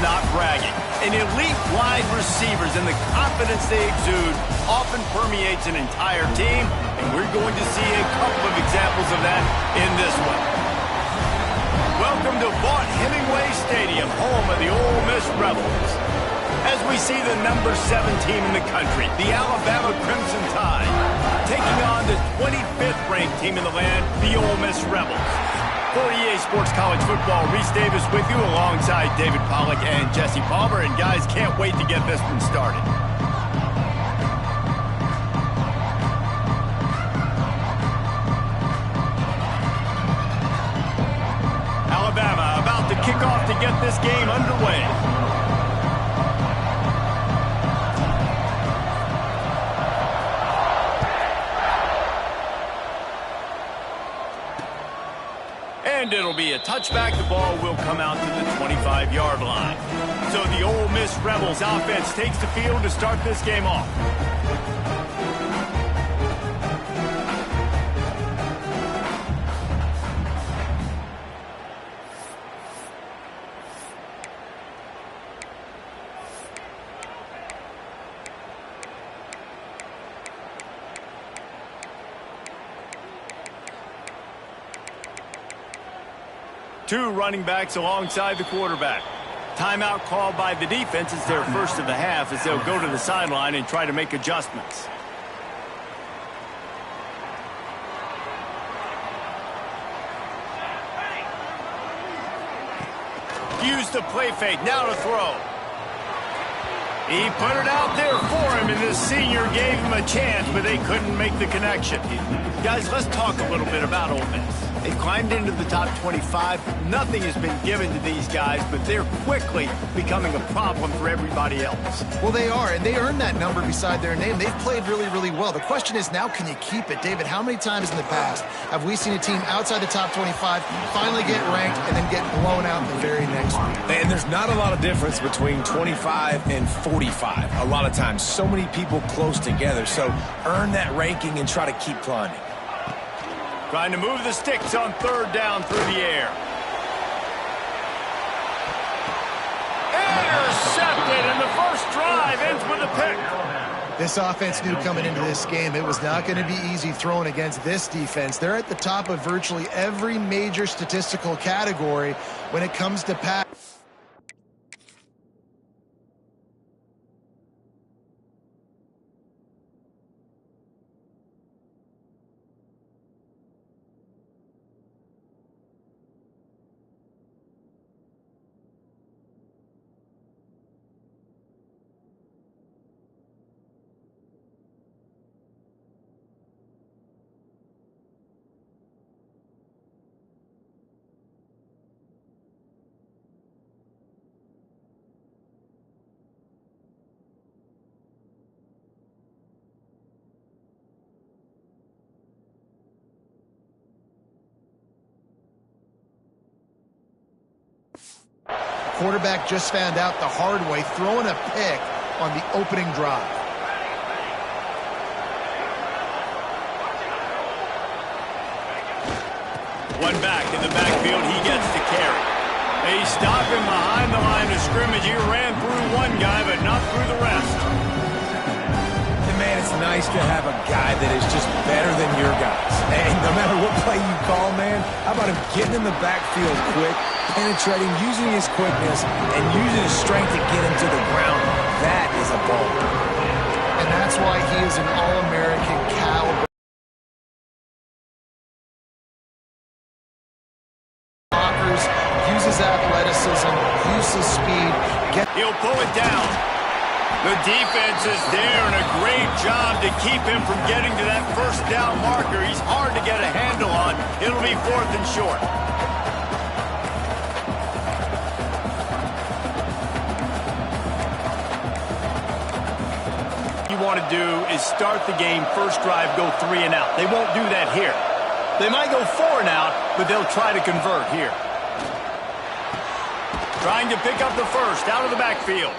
not bragging. An elite wide receivers and the confidence they exude often permeates an entire team, and we're going to see a couple of examples of that in this one. Welcome to Vaught Hemingway Stadium, home of the Ole Miss Rebels. As we see the number 7 team in the country, the Alabama Crimson Tide, taking on the 25th ranked team in the land, the Ole Miss Rebels. For EA Sports College Football, Reese Davis with you alongside David Pollack and Jesse Palmer. And guys, can't wait to get this one started. Alabama about to kick off to get this game underway. And it'll be a touchback. The ball will come out to the 25-yard line. So the Ole Miss Rebels offense takes the field to start this game off. Two running backs alongside the quarterback. Timeout called by the defense. It's their first of the half as they'll go to the sideline and try to make adjustments. Use the play fake. Now to throw. He put it out there for him, and this senior gave him a chance, but they couldn't make the connection. Guys, let's talk a little bit about Ole Miss. They've climbed into the top 25. Nothing has been given to these guys, but they're quickly becoming a problem for everybody else. Well, they are, and they earned that number beside their name. They've played really, really well. The question is now, can you keep it? David, how many times in the past have we seen a team outside the top 25 finally get ranked and then get blown out the very next week? And there's not a lot of difference between 25 and 45. A lot of times, so many people close together. So earn that ranking and try to keep climbing. Trying to move the sticks on third down through the air. Intercepted, and the first drive ends with a pick. This offense knew coming into this game it was not going to be easy throwing against this defense. They're at the top of virtually every major statistical category when it comes to pass. Quarterback just found out the hard way, throwing a pick on the opening drive. One back in the backfield, he gets to carry. They stop him behind the line of scrimmage. He ran through one guy, but not through the rest. And man, it's nice to have a guy that is just better than your guys. And no matter what play you call, man, how about him getting in the backfield quick, penetrating, using his quickness, and using his strength to get him to the ground. That is a ball. And that's why he is an All-American caliber. Blockers, uses athleticism, uses speed. He'll pull it down. The defense is there, and a great job to keep him from getting to that first down marker. He's hard to get a handle on. It'll be 4th and short. You want to do is start the game, first drive, go 3 and out. They won't do that here. They might go 4 and out, but they'll try to convert here. Trying to pick up the first out of the backfield.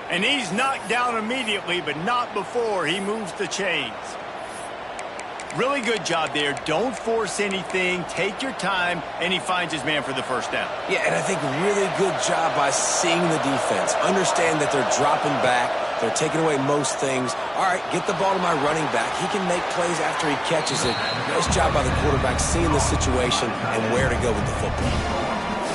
And he's knocked down immediately, but not before he moves the chains. Really good job there. Don't force anything. Take your time, and he finds his man for the first down. Yeah, and I think really good job by seeing the defense. Understand that they're dropping back. They're taking away most things. All right, get the ball to my running back. He can make plays after he catches it. Nice job by the quarterback seeing the situation and where to go with the football.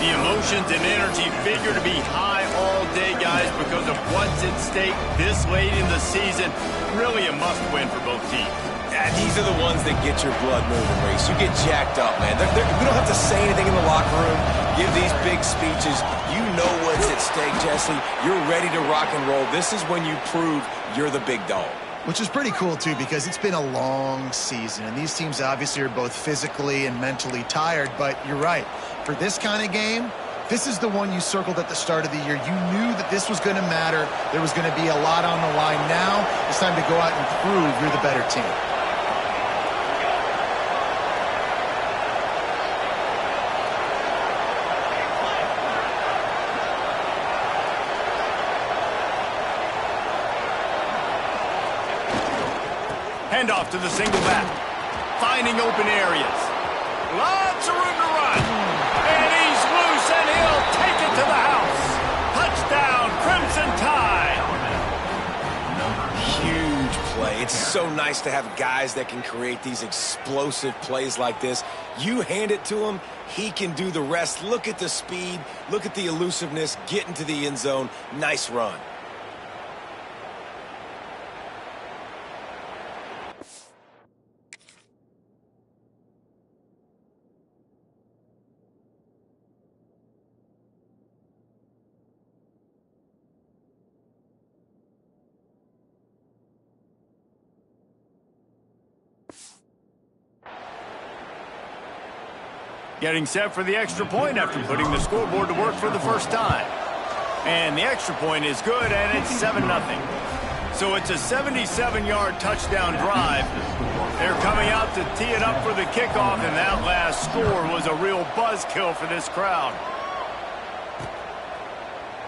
The emotions and energy figure to be high all day, guys, because of what's at stake this late in the season. Really a must-win for both teams. Yeah, these are the ones that get your blood moving, Reese. You get jacked up, man. We don't have to say anything in the locker room, give these big speeches. You know what's at stake, Jesse. You're ready to rock and roll. This is when you prove you're the big dog. Which is pretty cool, too, because it's been a long season, and these teams obviously are both physically and mentally tired, but you're right. For this kind of game, this is the one you circled at the start of the year. You knew that this was going to matter. There was going to be a lot on the line. Now it's time to go out and prove you're the better team. Handoff to the single back. Finding open areas. Lots of room to run. And he's loose, and he'll take it to the house. Touchdown, Crimson Tide. Huge play. It's so nice to have guys that can create these explosive plays like this. You hand it to him, he can do the rest. Look at the speed. Look at the elusiveness. Get into the end zone. Nice run. Getting set for the extra point after putting the scoreboard to work for the first time. And the extra point is good, and it's 7-0. So it's a 77-yard touchdown drive. They're coming out to tee it up for the kickoff, and that last score was a real buzzkill for this crowd.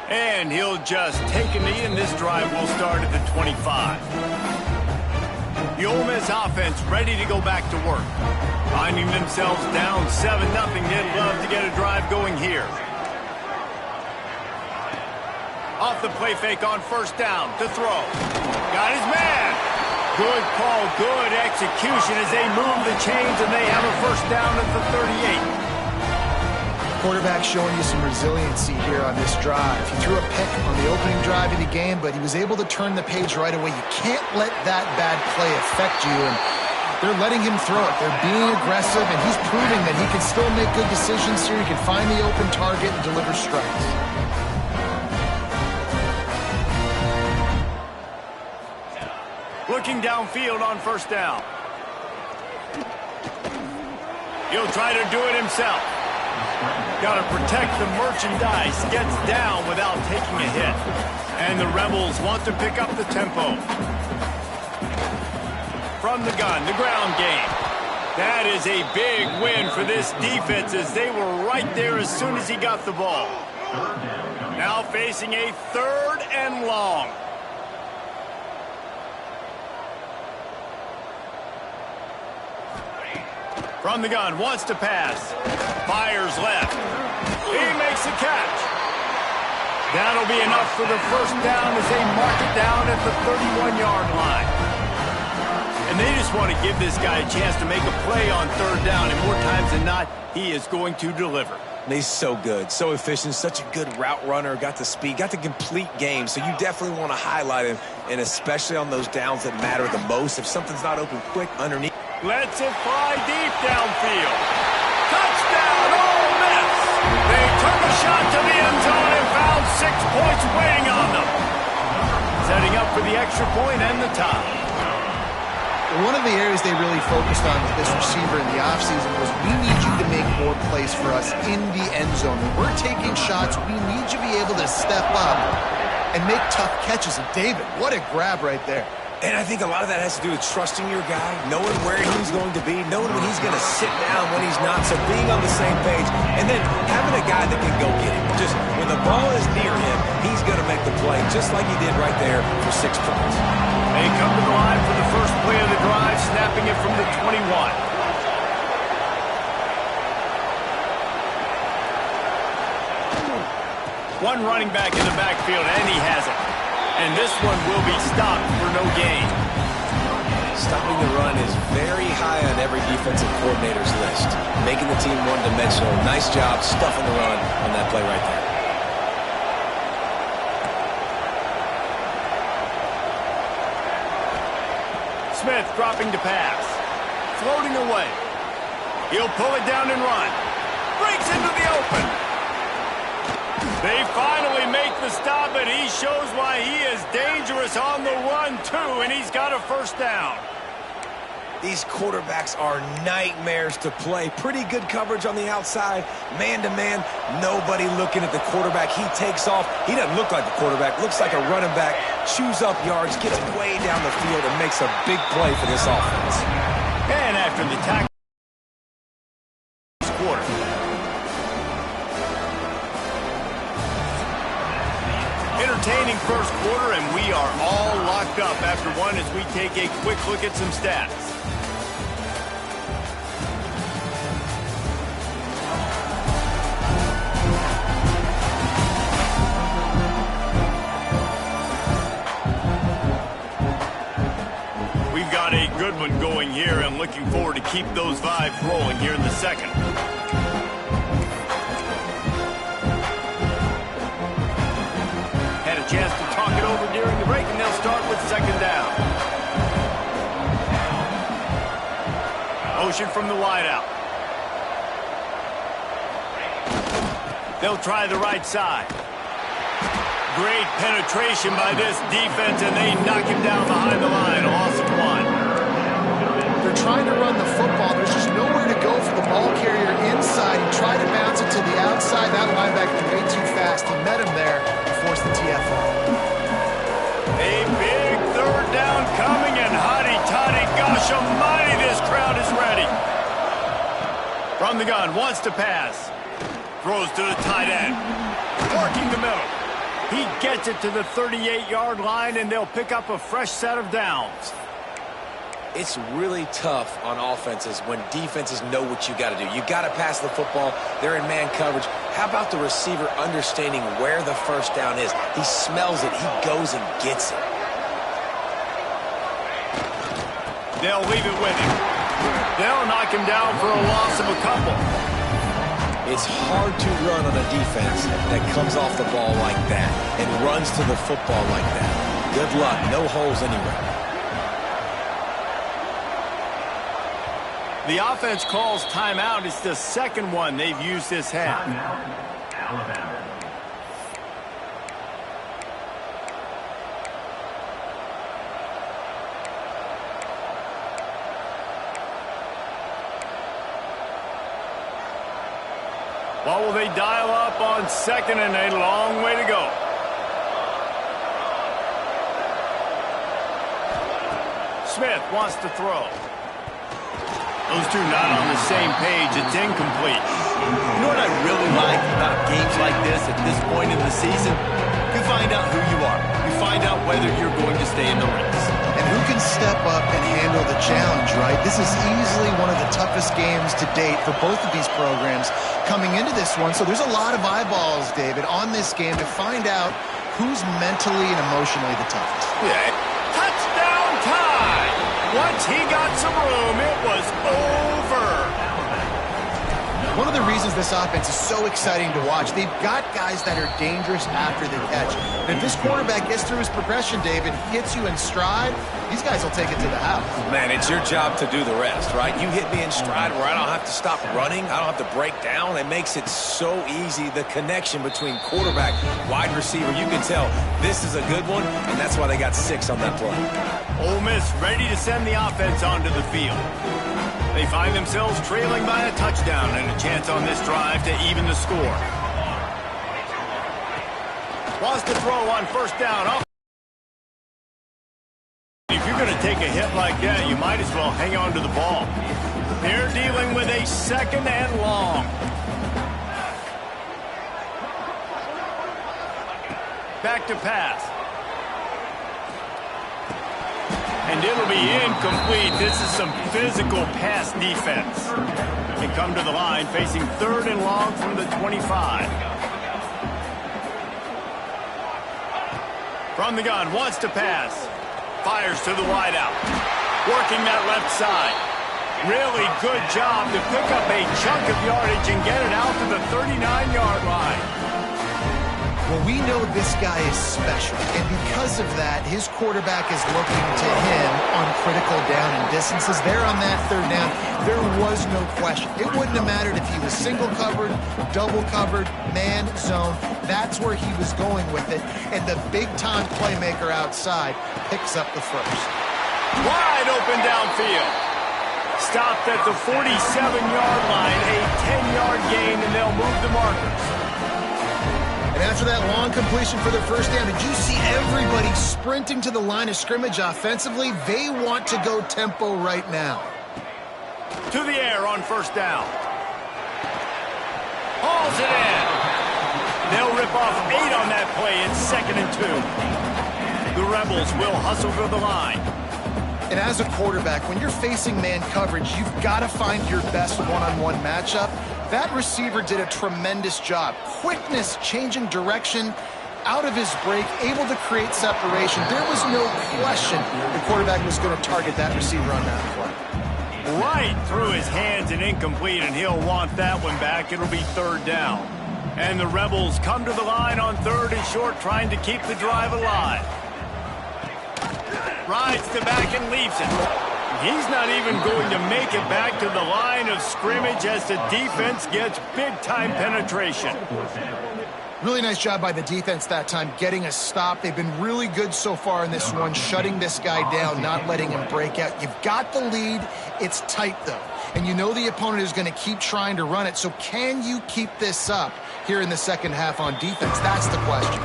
And he'll just take a knee, and this drive will start at the 25. The Ole Miss offense ready to go back to work. Finding themselves down 7-0, they'd love to get a drive going here. Off the play fake on first down to throw. Got his man. Good call, good execution as they move the chains, and they have a first down at the 38. Quarterback showing you some resiliency here on this drive. He threw a pick on the opening drive of the game, but he was able to turn the page right away. You can't let that bad play affect you, and they're letting him throw it. They're being aggressive, and he's proving that he can still make good decisions here. He can find the open target and deliver strikes. Looking downfield on first down. He'll try to do it himself. Got to protect the merchandise. Gets down without taking a hit. And the Rebels want to pick up the tempo. From the gun, the ground game. That is a big win for this defense as they were right there as soon as he got the ball. Now facing a 3rd and long. From the gun, wants to pass. Fires left. He makes the catch. That'll be enough for the first down as they mark it down at the 31-yard line. And they just want to give this guy a chance to make a play on 3rd down, and more times than not, he is going to deliver. And he's so good, so efficient, such a good route runner, got the speed, got the complete game, so you definitely want to highlight him, and especially on those downs that matter the most. If something's not open quick underneath. Lets it fly deep downfield. Touchdown, Ole Miss! They took a shot to the end zone and found 6 points waiting on them. Setting up for the extra point and the tie. One of the areas they really focused on with this receiver in the offseason was we need you to make more plays for us in the end zone. When we're taking shots, we need you to be able to step up and make tough catches. And David, what a grab right there. And I think a lot of that has to do with trusting your guy, knowing where he's going to be, knowing when he's going to sit down, when he's not, so being on the same page, and then having a guy that can go get it. Just when the ball is near him, he's going to make the play. play, just like he did right there for 6 points. They come to the line for the first play of the drive, snapping it from the 21. One running back in the backfield, and he has it. And this one will be stopped for no gain. Stopping the run is very high on every defensive coordinator's list. Making the team one-dimensional. Nice job stuffing the run on that play right there. Smith dropping to pass. Floating away. He'll pull it down and run. Breaks into the open. They finally make the stop, and he shows why he is dangerous on the run, too, and he's got a first down. These quarterbacks are nightmares to play. Pretty good coverage on the outside. Man-to-man, nobody looking at the quarterback. He takes off. He doesn't look like a quarterback. Looks like a running back. Chews up yards, gets way down the field, and makes a big play for this offense. And after the tackle, quarter. Entertaining first quarter, and we are all locked up after one as we take a quick look at some stats. We've got a good one going here, and looking forward to keep those vibes rolling here in the second. Chance to talk it over during the break, and they'll start with second down. Motion from the wideout. They'll try the right side. Great penetration by this defense, and they knock him down behind the line. A loss of 1. They're trying to run the football. There's just nowhere to go for the ball carrier inside. He tried to bounce it to the outside. That linebacker way too fast. He met him there. Force the TFO. A big third down coming, and hotty-toddy, gosh almighty, this crowd is ready. From the gun, wants to pass. Throws to the tight end. Working the middle. He gets it to the 38-yard line, and they'll pick up a fresh set of downs. It's really tough on offenses when defenses know what you got to do. You got to pass the football. They're in man coverage. How about the receiver understanding where the first down is? He smells it. He goes and gets it. They'll leave it with him. They'll knock him down for a loss of a couple. It's hard to run on a defense that comes off the ball like that and runs to the football like that. Good luck. No holes anywhere. The offense calls timeout. It's the second one they've used this half. Alabama. What will they dial up on second, and a long way to go? Smith wants to throw. Those two not on the same page. It's incomplete. You know what I really like about games like this at this point in the season? You find out who you are. You find out whether you're going to stay in the race. And who can step up and handle the challenge, right? This is easily one of the toughest games to date for both of these programs coming into this one. So there's a lot of eyeballs, David, on this game to find out who's mentally and emotionally the toughest. Yeah. Touchdown time! Once he got some room, it was over. One of the reasons this offense is so exciting to watch, they've got guys that are dangerous after the catch. And if this quarterback gets through his progression, David, hits you in stride, these guys will take it to the house. Man, it's your job to do the rest, right? You hit me in stride where I don't have to stop running. I don't have to break down. It makes it so easy, the connection between quarterback, wide receiver. You can tell this is a good one, and that's why they got 6 on that play. Ole Miss ready to send the offense onto the field. They find themselves trailing by a touchdown and a chance on this drive to even the score. Wants to throw on first down. If you're going to take a hit like that, you might as well hang on to the ball. They're dealing with a second and long. Back to pass. And it'll be incomplete. This is some physical pass defense. They come to the line facing 3rd and long from the 25. From the gun, wants to pass. Fires to the wideout. Working that left side. Really good job to pick up a chunk of yardage and get it out to the 39-yard line. Well, we know this guy is special, and because of that, his quarterback is looking to him on critical down and distances. There on that 3rd down, there was no question. It wouldn't have mattered if he was single covered, double covered, man, zone. That's where he was going with it, and the big-time playmaker outside picks up the first. Wide open downfield. Stopped at the 47-yard line, a 10-yard gain, and they'll move the markers. And after that long completion for the first down, did you see everybody sprinting to the line of scrimmage offensively? They want to go tempo right now. To the air on 1st down. Hauls it in. They'll rip off 8 on that play. It's 2nd and 2. The Rebels will hustle to the line. And as a quarterback, when you're facing man coverage, you've got to find your best one-on-one matchup. That receiver did a tremendous job. Quickness, changing direction, out of his break, able to create separation. There was no question the quarterback was going to target that receiver on that play. Right through his hands and incomplete, and he'll want that one back. It'll be 3rd down. And the Rebels come to the line on 3rd and short, trying to keep the drive alive. Rides to back and leaves it. He's not even going to make it back to the line of scrimmage as the defense gets big-time penetration. Really nice job by the defense that time, getting a stop. They've been really good so far in this one, shutting this guy down, not letting him break out. You've got the lead. It's tight, though. And you know the opponent is going to keep trying to run it. So can you keep this up here in the second half on defense? That's the question.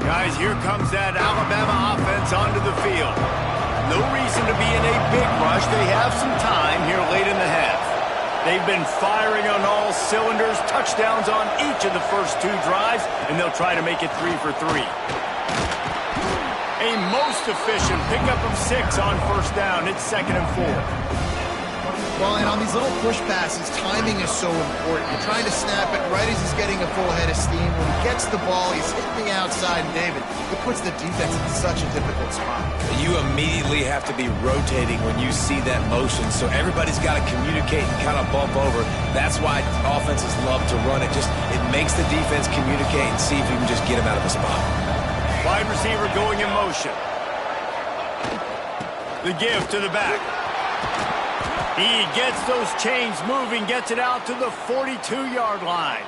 Guys, here comes that Alabama offense onto the field. No reason to be in a big rush. They have some time here late in the half. They've been firing on all cylinders, touchdowns on each of the first 2 drives, and they'll try to make it 3 for 3. A most efficient pickup of 6 on 1st down. It's 2nd and 4. Well, and on these little push passes, timing is so important. You're trying to snap it right as he's getting a full head of steam. When he gets the ball, he's hitting the outside, and David, it puts the defense in such a difficult spot. You immediately have to be rotating when you see that motion, so everybody's got to communicate and kind of bump over. That's why offenses love to run it. It makes the defense communicate and see if you can just get him out of the spot. Wide receiver going in motion. The give to the back. He gets those chains moving, gets it out to the 42-yard line.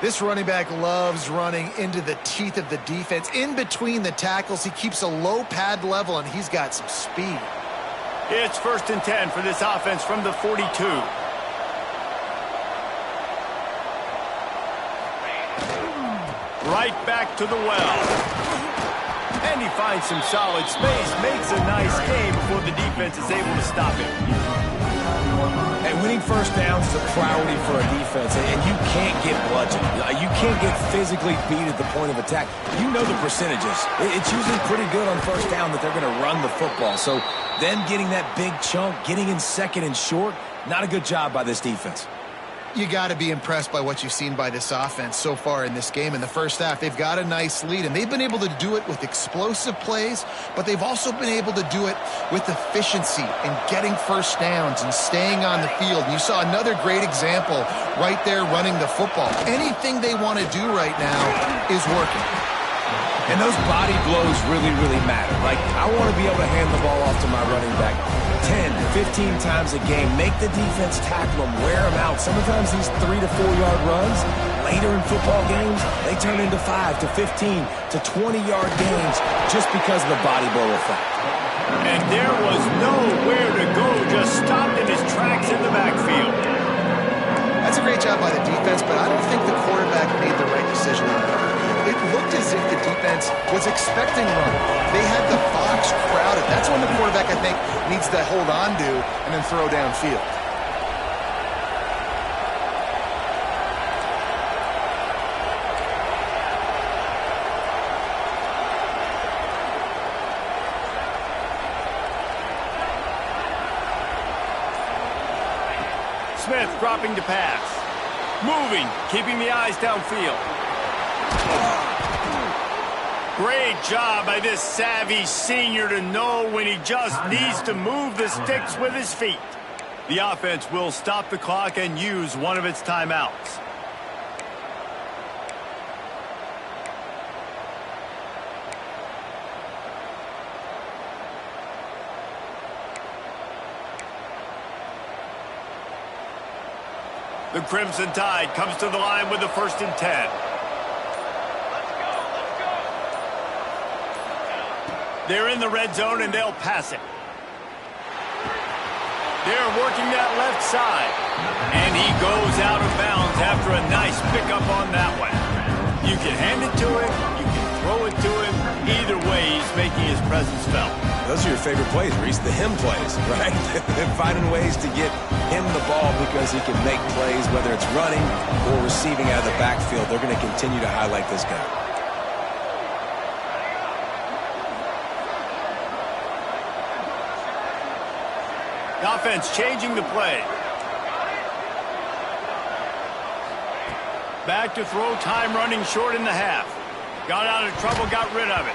This running back loves running into the teeth of the defense. In between the tackles, he keeps a low pad level, and he's got some speed. It's 1st and 10 for this offense from the 42. Right back to the well. And he finds some solid space, makes a nice game before the defense is able to stop him. And winning 1st downs is a priority for a defense, and you can't get bludgeoned. You can't get physically beat at the point of attack. You know the percentages. It's usually pretty good on 1st down that they're going to run the football. So then getting that big chunk, getting in 2nd and short, not a good job by this defense. You got to be impressed by what you've seen by this offense so far in this game. In the first half, they've got a nice lead, and they've been able to do it with explosive plays, but they've also been able to do it with efficiency and getting 1st downs and staying on the field. And you saw another great example right there running the football. Anything they want to do right now is working. And those body blows really, really matter. Like, I want to be able to hand the ball off to my running back 10, 15 times a game. Make the defense tackle them, wear them out. Sometimes these 3 to 4 yard runs, later in football games, they turn into 5 to 15 to 20-yard games just because of the body blow effect. And there was nowhere to go, just stopped in his tracks in the backfield. That's a great job by the defense, but I don't think the quarterback made the right decision on that. It looked as if the defense was expecting run. They had the box crowded. That's when the quarterback, I think, needs to hold on to and then throw downfield. Smith dropping to pass. Moving, keeping the eyes downfield. Great job by this savvy senior to know when he just needs to move the sticks with his feet. The offense will stop the clock and use one of its timeouts. The Crimson Tide comes to the line with the 1st and 10. They're in the red zone, and they'll pass it. They're working that left side. And he goes out of bounds after a nice pickup on that one. You can hand it to him. You can throw it to him. Either way, he's making his presence felt. Those are your favorite plays, Reese, the him plays, right? Finding ways to get him the ball because he can make plays, whether it's running or receiving out of the backfield. They're going to continue to highlight this guy. The offense changing the play. Back to throw, time running short in the half. Got out of trouble, got rid of it.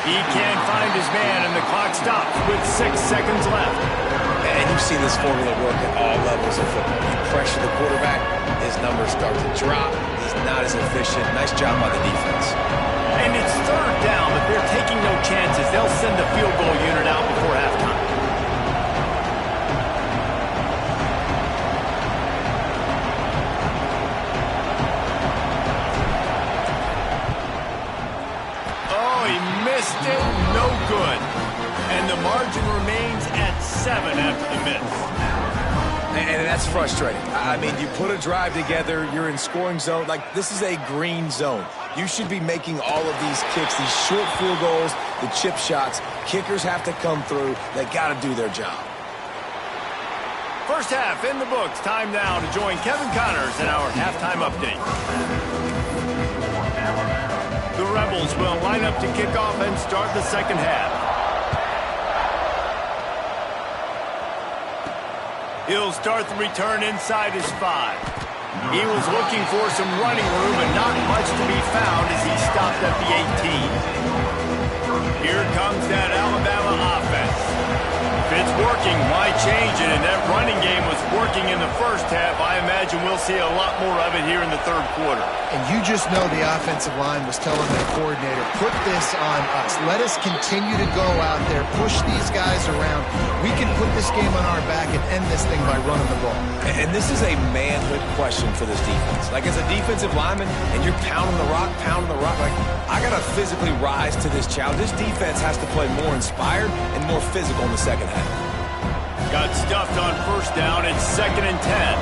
He can't find his man, and the clock stops with 6 seconds left. And you've seen this formula work at all levels of football. You pressure the quarterback, his numbers start to drop. He's not as efficient. Nice job by the defense. And it's 3rd down, but they're taking no chances. They'll send the field goal unit out before halftime. Missed it, no good. And the margin remains at 7 after the miss. And that's frustrating. I mean, you put a drive together, you're in scoring zone. Like, this is a green zone. You should be making all of these kicks, these short field goals, the chip shots. Kickers have to come through. They got to do their job. First half in the books. Time now to join Kevin Connors in our halftime update. The Rebels will line up to kick off and start the second half. He'll start the return inside his 5. He was looking for some running room, but not much to be found as he stopped at the 18. Here comes that Alabama offense. If it's working, why change it? And that running game was working in the first half. I imagine we'll see a lot more of it here in the 3rd quarter. And you just know the offensive line was telling their coordinator, put this on us. Let us continue to go out there, push these guys around. We can put this game on our back and end this thing by running the ball. And this is a manhood question for this defense. Like, as a defensive lineman, and you're pounding the rock, like, I got to physically rise to this challenge. This defense has to play more inspired and more physical in the second half. Got stuffed on 1st down. It's 2nd and 10.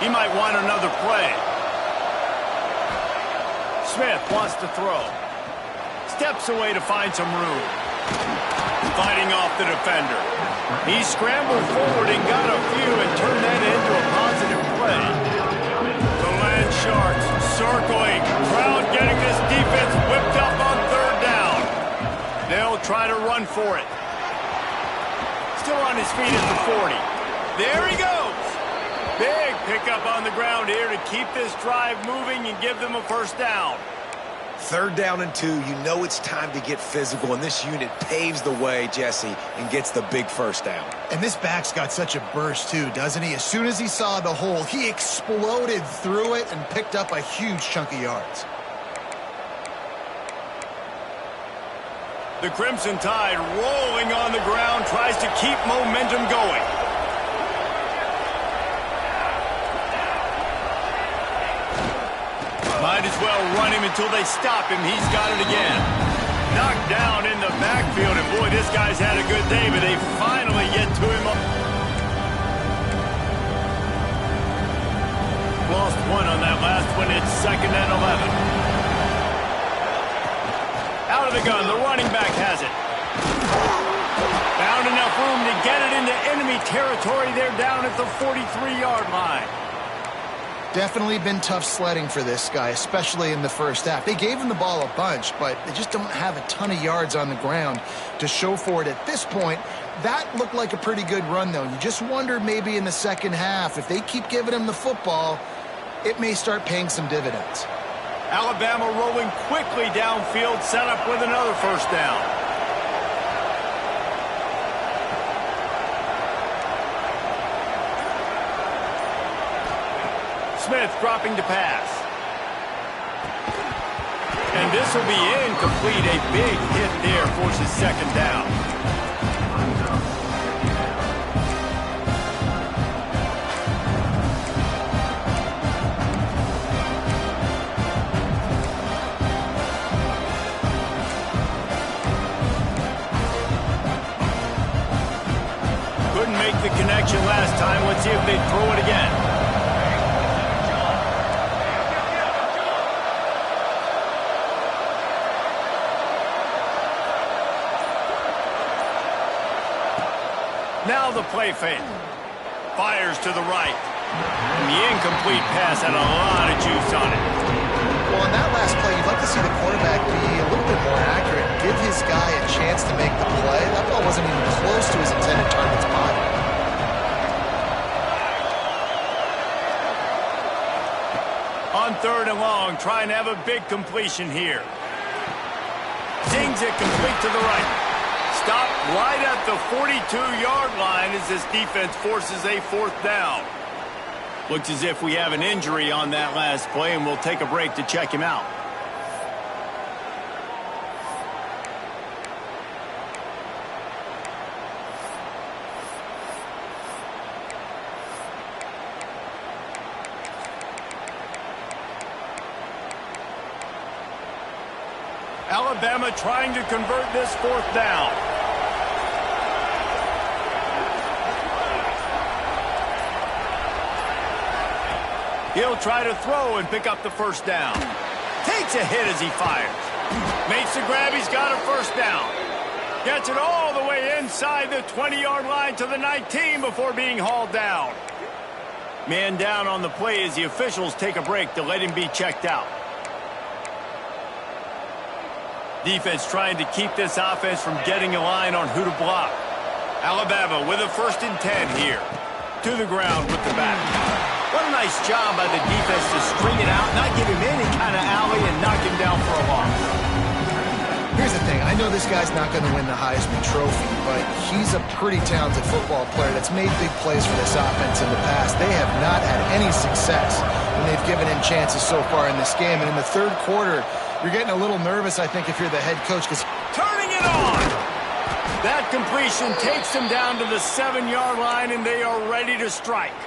He might want another play. Smith wants to throw. Steps away to find some room. Fighting off the defender. He scrambled forward and got a few and turned that into a positive play. The Land Sharks circling. Crowd getting this defense whipped up on 3rd down. They'll try to run for it. Still on his feet at the 40. There he goes. Big pickup on the ground here to keep this drive moving and give them a 1st down. 3rd down and 2, you know it's time to get physical, and this unit paves the way, Jesse, and gets the big 1st down. And this back's got such a burst, too, doesn't he? As soon as he saw the hole, he exploded through it and picked up a huge chunk of yards. The Crimson Tide rolling on the ground, tries to keep momentum going. Might as well run him until they stop him. He's got it again. Knocked down in the backfield, and boy, this guy's had a good day, but they finally get to him. Lost 1 on that last one. It's 2nd and 11. Out of the gun, the running back has it. Found enough room to get it into enemy territory. They're down at the 43-yard line. Definitely been tough sledding for this guy, especially in the first half. They gave him the ball a bunch, but they just don't have a ton of yards on the ground to show for it at this point. That looked like a pretty good run, though. You just wonder maybe in the second half, if they keep giving him the football, it may start paying some dividends. Alabama rolling quickly downfield, set up with another first down. Smith dropping to pass. And this will be incomplete. A big hit there forces second down. Couldn't make the connection last time. Let's see if they throw it again. Now the play fake. Fires to the right. And the incomplete pass had a lot of juice on it. Well, on that last play, you'd like to see the quarterback be a little bit more accurate. Give his guy a chance to make the play. That ball wasn't even close to his intended target's body. On 3rd and long, trying to have a big completion here. Zings it complete to the right. Stop right at the 42-yard line as this defense forces a 4th down. Looks as if we have an injury on that last play, and we'll take a break to check him out. Alabama trying to convert this 4th down. He'll try to throw and pick up the first down. Takes a hit as he fires. Makes the grab. He's got a first down. Gets it all the way inside the 20-yard line to the 19 before being hauled down. Man down on the play as the officials take a break to let him be checked out. Defense trying to keep this offense from getting a line on who to block. Alabama with a 1st and 10 here. To the ground with the back. What a nice job by the defense to string it out, not give him any kind of alley, and knock him down for a loss. Here's the thing. I know this guy's not going to win the Heisman Trophy, but he's a pretty talented football player that's made big plays for this offense in the past. They have not had any success when they've given him chances so far in this game. And in the 3rd quarter, you're getting a little nervous, I think, if you're the head coach. Turning it on! That completion takes them down to the 7-yard line, and they are ready to strike.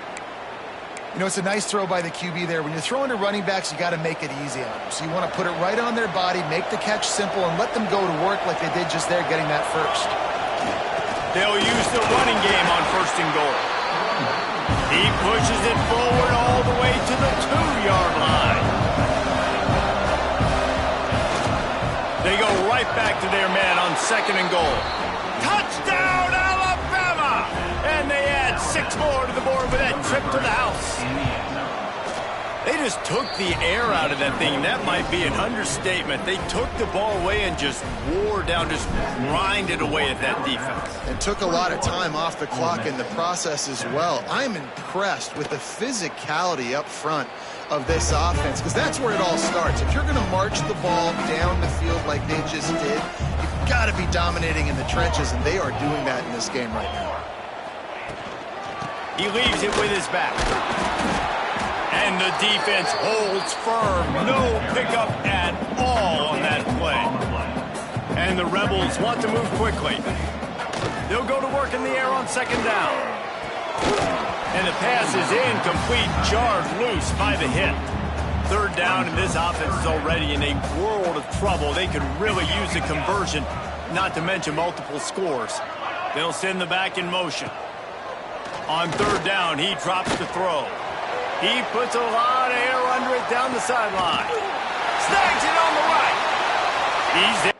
You know, it's a nice throw by the QB there. When you're throwing to running backs, you got to make it easy on them. So you want to put it right on their body, make the catch simple, and let them go to work like they did just there, getting that first. They'll use the running game on 1st and goal. He pushes it forward all the way to the 2-yard line. They go right back to their man on 2nd and goal. Touchdown, Alabama! And they add 6 more to the board with that trip to the house. They just took the air out of that thing. That might be an understatement. They took the ball away and just wore down, just grinded away at that defense. And took a lot of time off the clock in the process as well. I'm impressed with the physicality up front of this offense, because that's where it all starts. If you're going to march the ball down the field like they just did, you've got to be dominating in the trenches, and they are doing that in this game right now. He leaves it with his back. And the defense holds firm. No pickup at all on that play. And the Rebels want to move quickly. They'll go to work in the air on 2nd down. And the pass is incomplete, jarred loose by the hit. 3rd down, and this offense is already in a world of trouble. They could really use a conversion, not to mention multiple scores. They'll send the back in motion. On 3rd down, he drops the throw. He puts a lot of air under it down the sideline. Snags it on the right. He's there.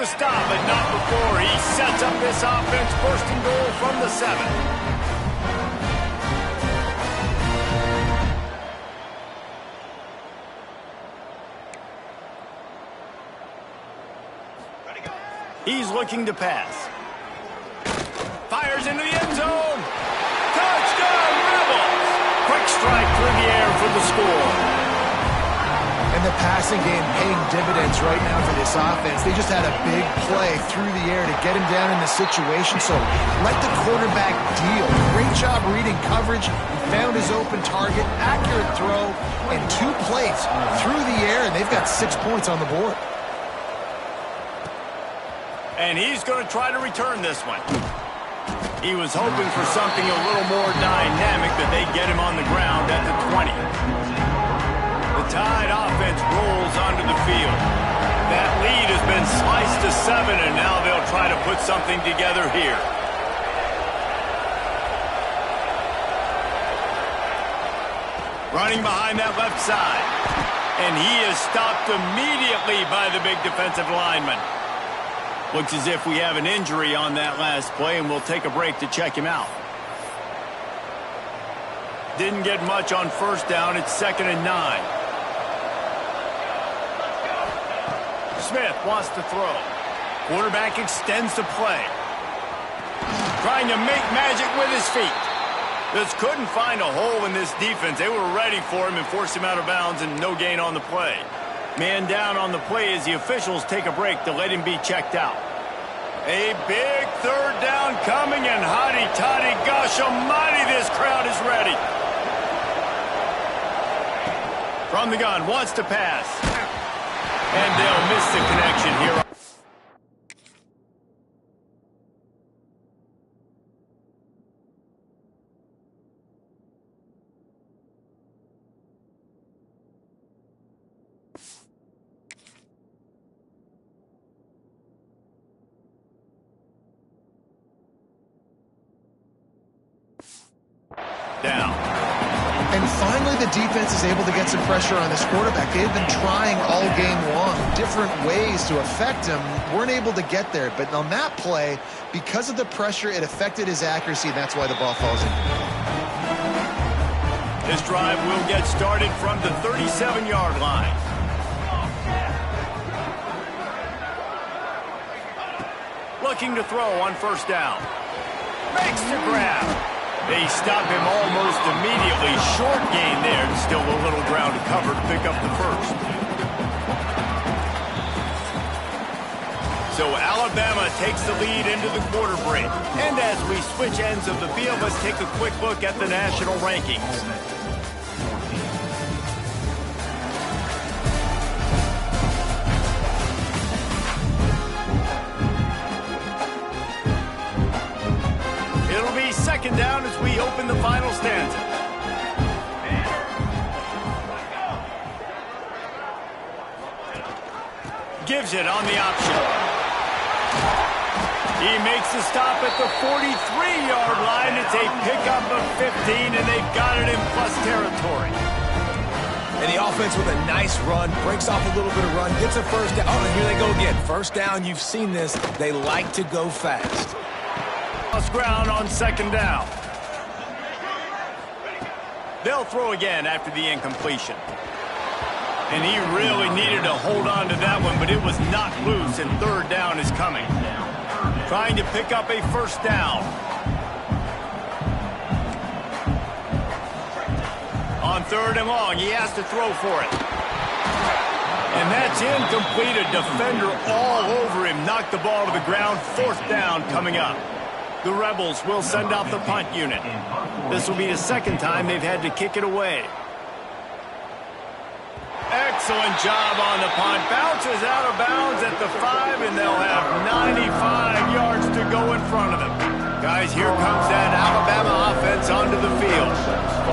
the stop, but not before he sets up this offense first and goal from the 7. He's looking to pass. Fires into the end zone. Touchdown, Rebels! Quick strike through the air for the score. And the passing game paying dividends right now for this offense. They just had a big play through the air to get him down in the situation. So let the quarterback deal. Great job reading coverage. He found his open target, accurate throw, and 2 plays through the air, and they've got 6 points on the board. And he's going to try to return this one. He was hoping for something a little more dynamic, that they get him on the ground at the 20. The Tide offense rolls onto the field. That lead has been sliced to 7, and now they'll try to put something together here. Running behind that left side. And he is stopped immediately by the big defensive lineman. Looks as if we have an injury on that last play, and we'll take a break to check him out. Didn't get much on first down. It's 2nd and 9. Smith wants to throw. Quarterback extends the play. Trying to make magic with his feet. Just couldn't find a hole in this defense. They were ready for him and forced him out of bounds, and no gain on the play. Man down on the play as the officials take a break to let him be checked out. A big 3rd down coming, and hotty-toddy, gosh almighty, this crowd is ready. From the gun, wants to pass. And they'll miss the connection here. Down. And finally, the defense is able to get some pressure on this quarterback. They've been trying all game long, different ways to affect him. Weren't able to get there. But on that play, because of the pressure, it affected his accuracy, and that's why the ball falls in. This drive will get started from the 37-yard line. Looking to throw on first down. Makes the grab. They stop him almost immediately. Short gain there, and still a little ground to cover to pick up the first. So Alabama takes the lead into the quarter break. And as we switch ends of the field, let's take a quick look at the national rankings. It'll be 2nd down as we open the final stanza. Gives it on the option. He makes the stop at the 43-yard line. It's a pickup of 15, and they've got it in plus territory. And the offense with a nice run, breaks off a little bit of run, gets a first down. Oh, and here they go again. First down, you've seen this. They like to go fast. Lost ground on 2nd down. They'll throw again after the incompletion. And he really needed to hold on to that one, but it was not loose, and 3rd down is coming. Trying to pick up a first down. On 3rd and long, he has to throw for it. And that's incomplete. A defender all over him. Knocked the ball to the ground. 4th down coming up. The Rebels will send out the punt unit. This will be the 2nd time they've had to kick it away. Excellent job on the punt. Bounces out of bounds at the 5, and they'll have 95 yards to go in front of them. Guys, here comes that Alabama offense onto the field.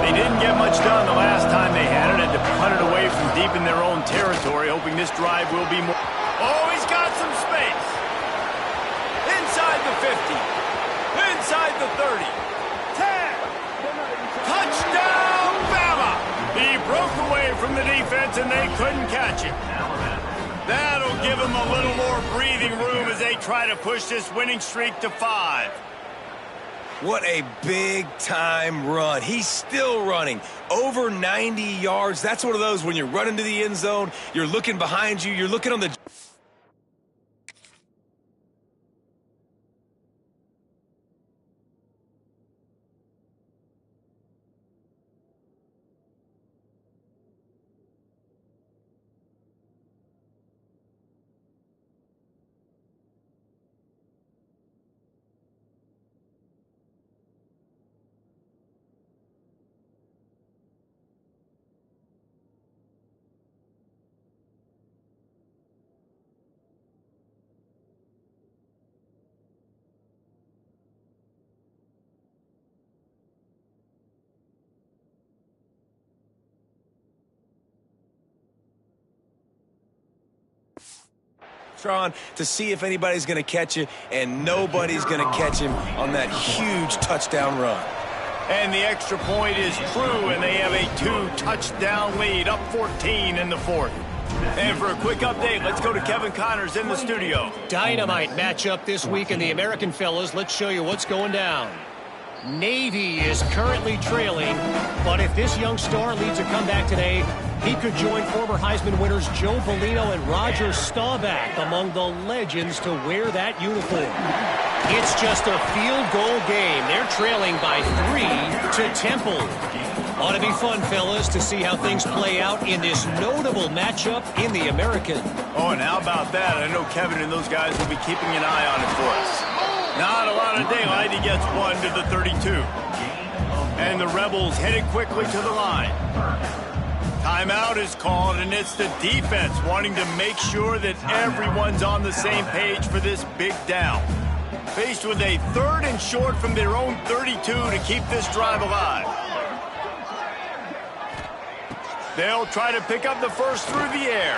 They didn't get much done the last time they had it. Had to punt it away from deep in their own territory, hoping this drive will be more. Oh, he's got some space. Inside the 50. Inside the 30. 10. Touchdown, Bama! He broke away from the defense, and they couldn't catch him. That'll give them a little more breathing room as they try to push this winning streak to 5. What a big-time run. He's still running. Over 90 yards. That's one of those when you're running to the end zone, you're looking behind you, you're looking on the... to see if anybody's going to catch it, and nobody's going to catch him on that huge touchdown run. And the extra point is true, and they have a 2-touchdown lead, up 14 in the 4th. And for a quick update, let's go to Kevin Connors in the studio. Dynamite matchup this week in the American, fellas. Let's show you what's going down. Navy is currently trailing, but if this young star leads a comeback today, he could join former Heisman winners Joe Bellino and Roger Staubach among the legends to wear that uniform. It's just a field goal game. They're trailing by 3 to Temple. Ought to be fun, fellas, to see how things play out in this notable matchup in the American. Oh, and how about that? I know Kevin and those guys will be keeping an eye on it for us. Not a lot of daylight. He gets 1 to the 32. And the Rebels headed quickly to the line. Timeout is called, and it's the defense wanting to make sure that everyone's on the same page for this big down. Faced with a 3rd and short from their own 32 to keep this drive alive. They'll try to pick up the first through the air.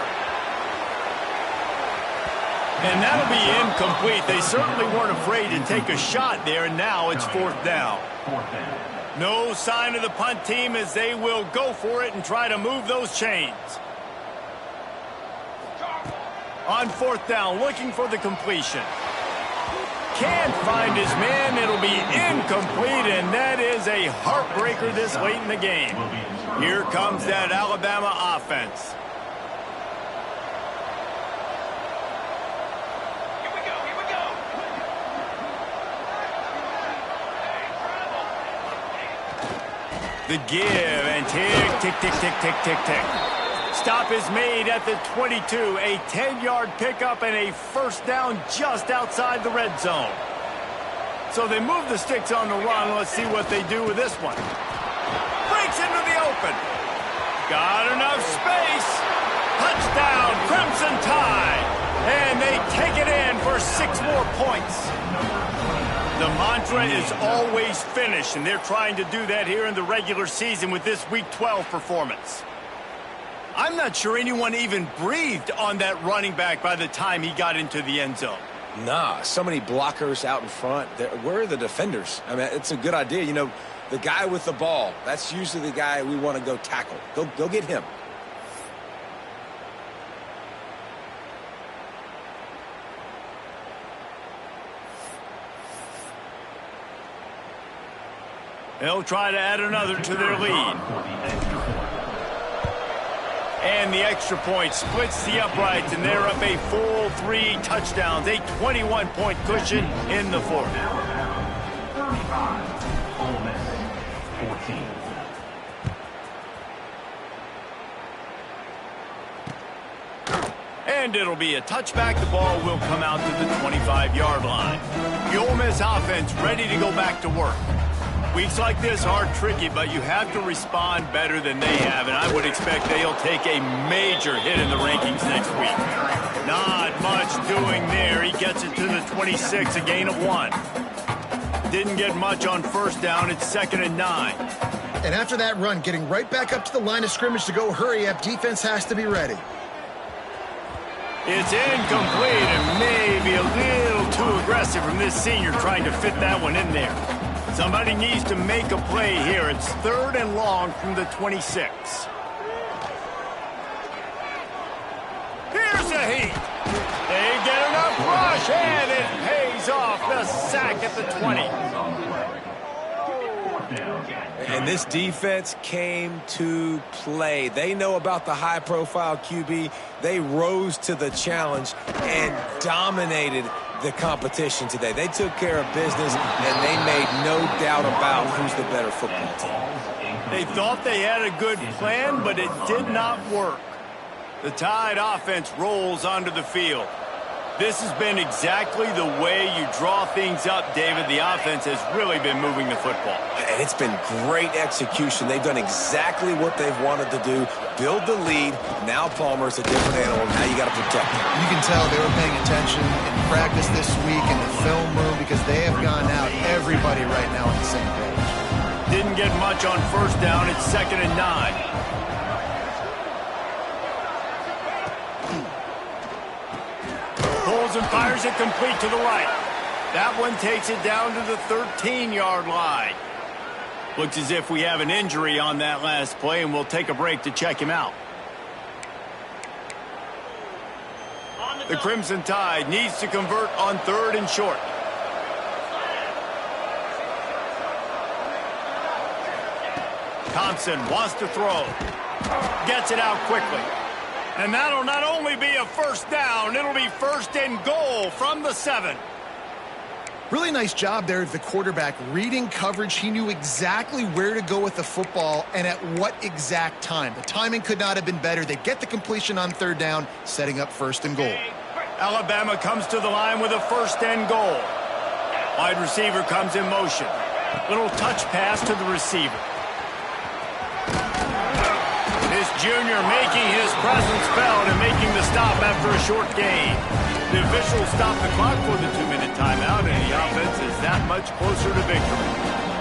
And that'll be incomplete. They certainly weren't afraid to take a shot there, and now it's 4th down. No sign of the punt team as they will go for it and try to move those chains. On 4th down, looking for the completion. Can't find his man. It'll be incomplete, and that is a heartbreaker this late in the game. Here comes that Alabama offense. The give, and tick, tick, tick, tick, tick, tick, tick. Stop is made at the 22. A 10-yard pickup and a 1st down just outside the red zone. So they move the sticks on the run. Let's see what they do with this one. Breaks into the open. Got enough space. Touchdown, Crimson Tide. And they take it in for 6 more points. The mantra is always finish, and they're trying to do that here in the regular season with this Week 12 performance. I'm not sure anyone even breathed on that running back by the time he got into the end zone. Nah, so many blockers out in front. Where are the defenders? I mean, it's a good idea. You know, the guy with the ball, that's usually the guy we want to go tackle. Go get him. They'll try to add another to their lead. And the extra point splits the uprights, and they're up a full 3 touchdowns, a 21-point cushion in the 4th. 35, Ole Miss, 14. And it'll be a touchback. The ball will come out to the 25-yard line. The Ole Miss offense ready to go back to work. Weeks like this are tricky, but you have to respond better than they have, and I would expect they'll take a major hit in the rankings next week. Not much doing there. He gets it to the 26, a gain of 1. Didn't get much on 1st down. It's 2nd and 9. And after that run, getting right back up to the line of scrimmage to go hurry up, defense has to be ready. It's incomplete and maybe a little too aggressive from this senior trying to fit that one in there. Somebody needs to make a play here. It's 3rd and long from the 26. Here's a heat. at the 20. And this defense came to play. They know about the high-profile QB. They rose to the challenge and dominated the competition today. They took care of business, and they made no doubt about who's the better football team. They thought they had a good plan, but it did not work. The Tide offense rolls onto the field. This has been exactly the way you draw things up, David. The offense has really been moving the football. And it's been great execution. They've done exactly what they've wanted to do. Build the lead. Now Palmer's a different animal. Now you got to protect him. You can tell they were paying attention in practice this week in the film room because they have gone out, everybody right now on the same page. Didn't get much on first down. It's 2nd and 9. Pulls and fires it complete to the right. That one takes it down to the 13-yard line. Looks as if we have an injury on that last play, and we'll take a break to check him out. The Crimson Tide needs to convert on 3rd and short. Thompson wants to throw. Gets it out quickly. And that'll not only be a first down, it'll be 1st and goal from the 7. Really nice job there of the quarterback reading coverage. He knew exactly where to go with the football and at what exact time. The timing could not have been better. They get the completion on 3rd down, setting up 1st and goal. Alabama comes to the line with a 1st and goal. Wide receiver comes in motion. Little touch pass to the receiver. This junior making his presence felt and making the stop after a short gain. The officials stop the clock for the 2-minute timeout, and the offense is that much closer to victory.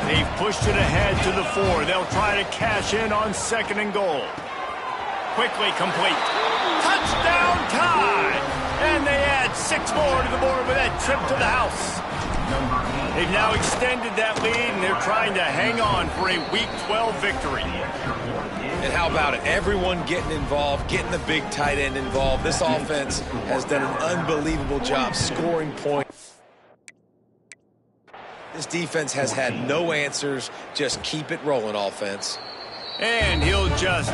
They've pushed it ahead to the 4. They'll try to cash in on 2nd and goal. Quickly complete. Touchdown Tide! And they add 6 more to the board with that trip to the house. They've now extended that lead, and they're trying to hang on for a Week 12 victory. And how about it? Everyone getting involved, getting the big tight end involved. This offense has done an unbelievable job scoring points. This defense has had no answers. Just keep it rolling, offense. And he'll just...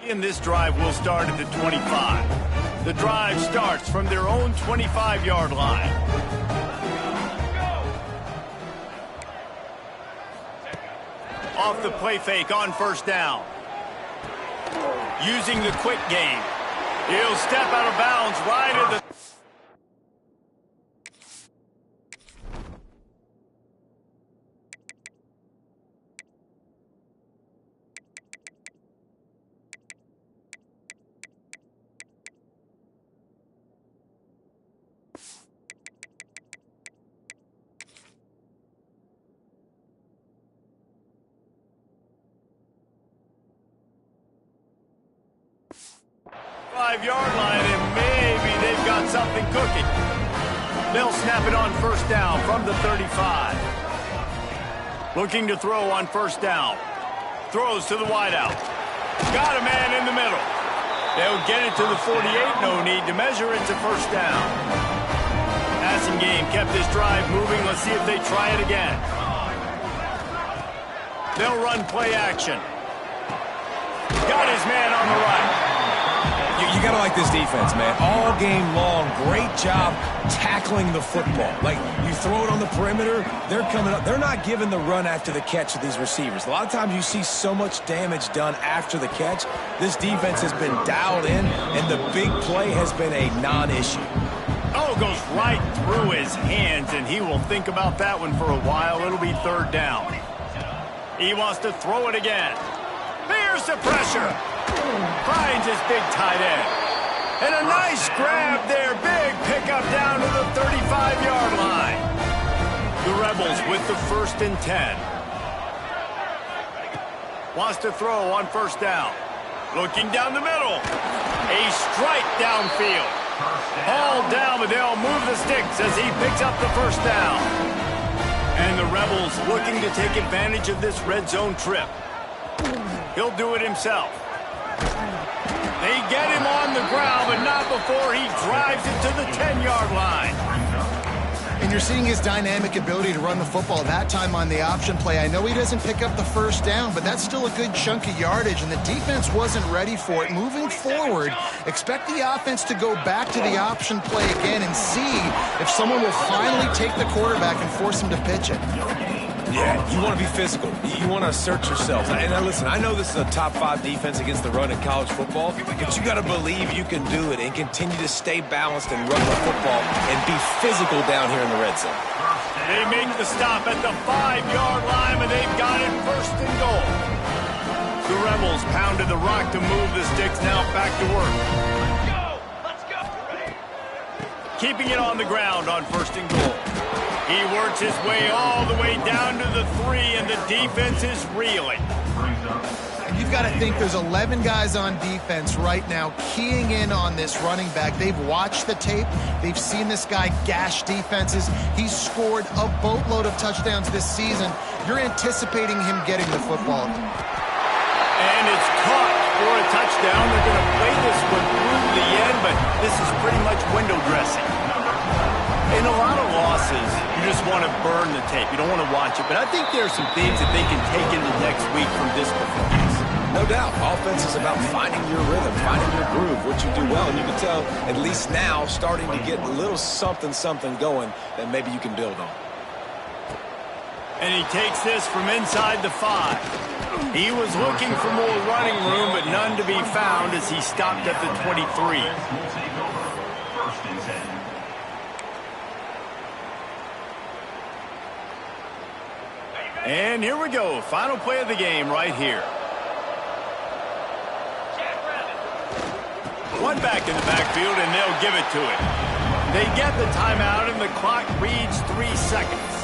And this drive will start at the 25. The drive starts from their own 25-yard line. Off the play fake on first down. Using the quick game. He'll step out of bounds right at the... 5-yard line, and maybe they've got something cooking. They'll snap it on first down from the 35. Looking to throw on first down. Throws to the wideout. Got a man in the middle. They'll get it to the 48. No need to measure it to first down. Passing game kept this drive moving. Let's see if they try it again. They'll run play action. Got his man on the right. You got to like this defense, man. All game long, great job tackling the football. Like, you throw it on the perimeter, they're coming up. They're not giving the run after the catch to these receivers. A lot of times you see so much damage done after the catch. This defense has been dialed in, and the big play has been a non-issue. Oh, goes right through his hands, and he will think about that one for a while. It'll be third down. He wants to throw it again. Here's the pressure. Finds his big tight end. And a nice grab there. Big pickup down to the 35-yard line. The Rebels with the 1st and 10. Wants to throw on first down. Looking down the middle. A strike downfield. Hauled down, but they'll move the sticks as he picks up the first down. And the Rebels looking to take advantage of this red zone trip. He'll do it himself. They get him on the ground, but not before he drives it to the 10-yard line. And you're seeing his dynamic ability to run the football, that time on the option play. I know he doesn't pick up the first down, but that's still a good chunk of yardage, and the defense wasn't ready for it. Moving forward, expect the offense to go back to the option play again and see if someone will finally take the quarterback and force him to pitch it. Yeah, you want to be physical. You want to assert yourselves. And listen, I know this is a top 5 defense against the run in college football, but you got to believe you can do it and continue to stay balanced and run the football and be physical down here in the red zone. They make the stop at the 5-yard line, but they've got it 1st and goal. The Rebels pounded the rock to move the sticks. Now back to work. Let's go. Keeping it on the ground on 1st and goal. He works his way all the way down to the 3, and the defense is reeling. And you've got to think there's 11 guys on defense right now keying in on this running back. They've watched the tape. They've seen this guy gash defenses. He's scored a boatload of touchdowns this season. You're anticipating him getting the football. And it's caught for a touchdown. They're going to play this one through the end, but this is pretty much window dressing. In a lot of losses, you just want to burn the tape. You don't want to watch it. But I think there are some things that they can take into next week from this performance. No doubt. Offense is about finding your rhythm, finding your groove, what you do well. And you can tell, at least now, starting to get a little something going that maybe you can build on. And he takes this from inside the 5. He was looking for more running room, but none to be found as he stopped at the 23. And here we go. Final play of the game right here. One back in the backfield, and they'll give it to him. They get the timeout, and the clock reads 3 seconds.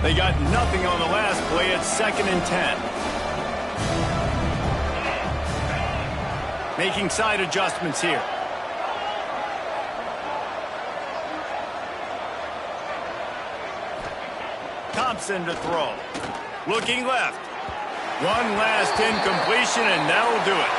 They got nothing on the last play. It's 2nd and 10. Making side adjustments here. Thompson to throw. Looking left. One last incompletion, and that'll do it.